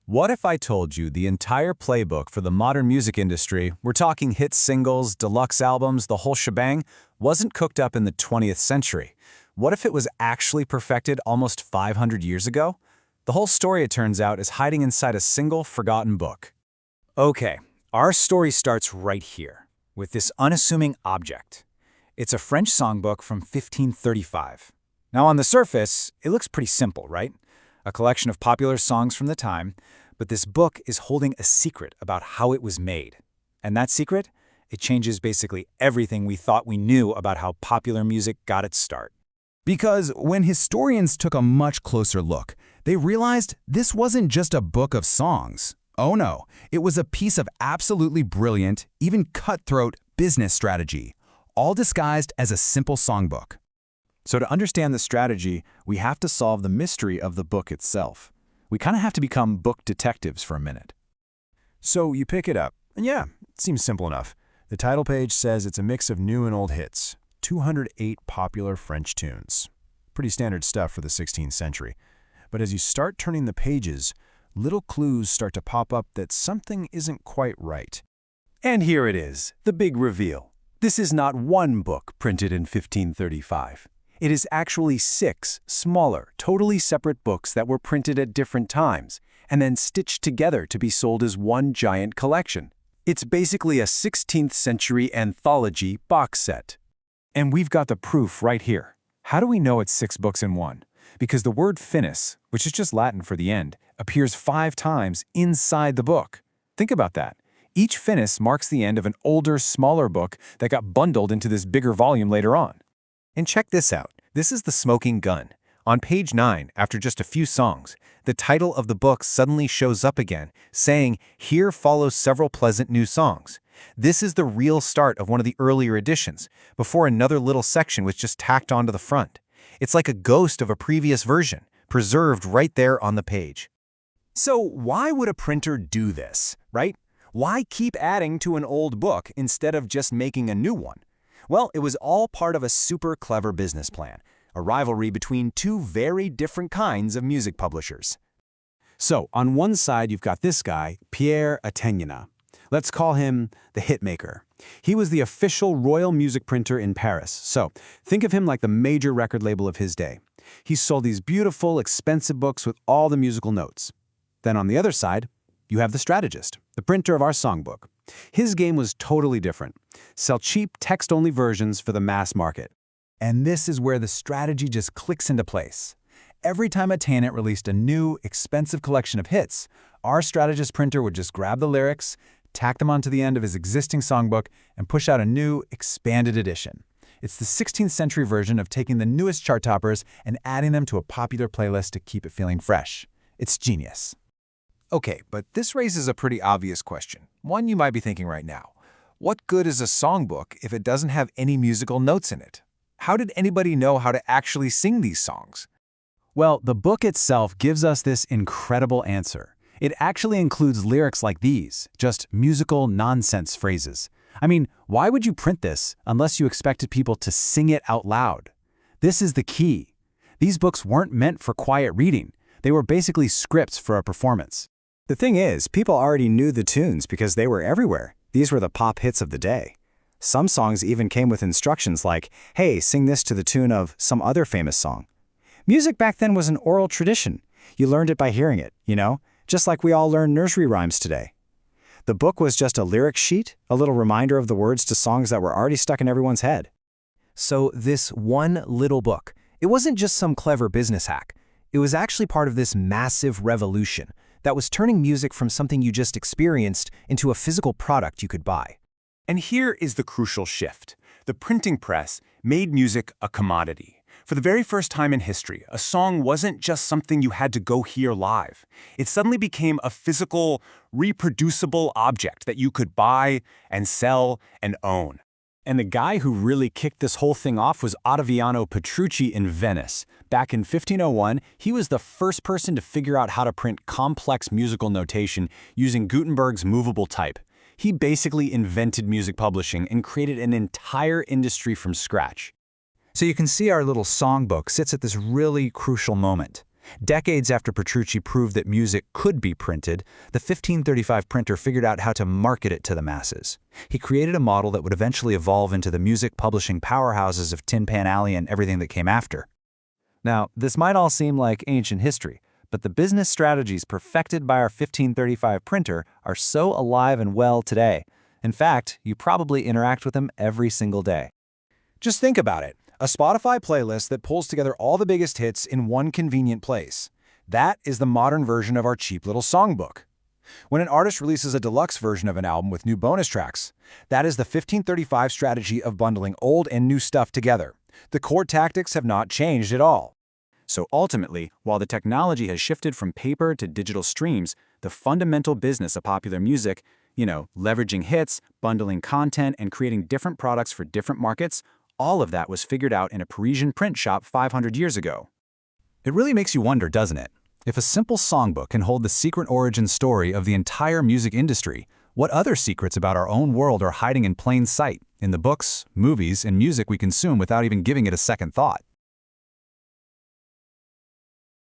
What if I told you the entire playbook for the modern music industry, we're talking hit singles, deluxe albums, the whole shebang, wasn't cooked up in the 20th century? What if it was actually perfected almost 500 years ago? The whole story, it turns out, is hiding inside a single forgotten book. Okay, our story starts right here, with this unassuming object. It's a French songbook from 1535. Now, on the surface, it looks pretty simple, right? A collection of popular songs from the time, but this book is holding a secret about how it was made. And that secret? It changes basically everything we thought we knew about how popular music got its start. Because when historians took a much closer look, they realized this wasn't just a book of songs. Oh no, it was a piece of absolutely brilliant, even cutthroat business strategy, all disguised as a simple songbook. So to understand the strategy, we have to solve the mystery of the book itself. We kind of have to become book detectives for a minute. So you pick it up, and yeah, it seems simple enough. The title page says it's a mix of new and old hits, 208 popular French tunes. Pretty standard stuff for the 16th century. But as you start turning the pages, little clues start to pop up that something isn't quite right. And here it is, the big reveal. This is not one book printed in 1535. It is actually 6 smaller, totally separate books that were printed at different times, and then stitched together to be sold as one giant collection. It's basically a 16th century anthology box set. And we've got the proof right here. How do we know it's 6 books in one? Because the word finis, which is just Latin for the end, appears 5 times inside the book. Think about that. Each finis marks the end of an older, smaller book that got bundled into this bigger volume later on. And check this out. This is The Smoking Gun. On page 9, after just a few songs, the title of the book suddenly shows up again, saying, "Here follow several pleasant new songs." This is the real start of one of the earlier editions, before another little section was just tacked onto the front. It's like a ghost of a previous version, preserved right there on the page. So why would a printer do this, right? Why keep adding to an old book instead of just making a new one? Well, it was all part of a super clever business plan, a rivalry between 2 very different kinds of music publishers. So, on one side, you've got this guy, Pierre Ateniana. Let's call him the hitmaker. He was the official royal music printer in Paris, so think of him like the major record label of his day. He sold these beautiful, expensive books with all the musical notes. Then on the other side, you have the strategist, the printer of our songbook. His game was totally different. Sell cheap, text-only versions for the mass market. And this is where the strategy just clicks into place. Every time Ateniana released a new, expensive collection of hits, our strategist printer would just grab the lyrics, tack them onto the end of his existing songbook, and push out a new, expanded edition. It's the 16th century version of taking the newest chart toppers and adding them to a popular playlist to keep it feeling fresh. It's genius. Okay, but this raises a pretty obvious question, one you might be thinking right now. What good is a songbook if it doesn't have any musical notes in it? How did anybody know how to actually sing these songs? Well, the book itself gives us this incredible answer. It actually includes lyrics like these, just musical nonsense phrases. I mean, why would you print this unless you expected people to sing it out loud? This is the key. These books weren't meant for quiet reading. They were basically scripts for a performance. The thing is, people already knew the tunes because they were everywhere. These were the pop hits of the day. Some songs even came with instructions like, hey, sing this to the tune of some other famous song. Music back then was an oral tradition. You learned it by hearing it, just like we all learn nursery rhymes today. The book was just a lyric sheet, a little reminder of the words to songs that were already stuck in everyone's head. So this one little book, it wasn't just some clever business hack. It was actually part of this massive revolution that was turning music from something you just experienced into a physical product you could buy. And here is the crucial shift. The printing press made music a commodity. For the very first time in history, a song wasn't just something you had to go hear live. It suddenly became a physical, reproducible object that you could buy and sell and own. And the guy who really kicked this whole thing off was Ottaviano Petrucci in Venice. Back in 1501, he was the first person to figure out how to print complex musical notation using Gutenberg's movable type. He basically invented music publishing and created an entire industry from scratch. So you can see our little songbook sits at this really crucial moment. Decades after Petrucci proved that music could be printed, the 1535 printer figured out how to market it to the masses. He created a model that would eventually evolve into the music publishing powerhouses of Tin Pan Alley and everything that came after. Now, this might all seem like ancient history, but the business strategies perfected by our 1535 printer are so alive and well today. In fact, you probably interact with them every single day. Just think about it. A Spotify playlist that pulls together all the biggest hits in one convenient place. That is the modern version of our cheap little songbook. When an artist releases a deluxe version of an album with new bonus tracks, that is the 1535 strategy of bundling old and new stuff together. The core tactics have not changed at all. So ultimately, while the technology has shifted from paper to digital streams, the fundamental business of popular music, leveraging hits, bundling content, and creating different products for different markets, all of that was figured out in a Parisian print shop 500 years ago. It really makes you wonder, doesn't it? If a simple songbook can hold the secret origin story of the entire music industry, what other secrets about our own world are hiding in plain sight, in the books, movies, and music we consume without even giving it a second thought?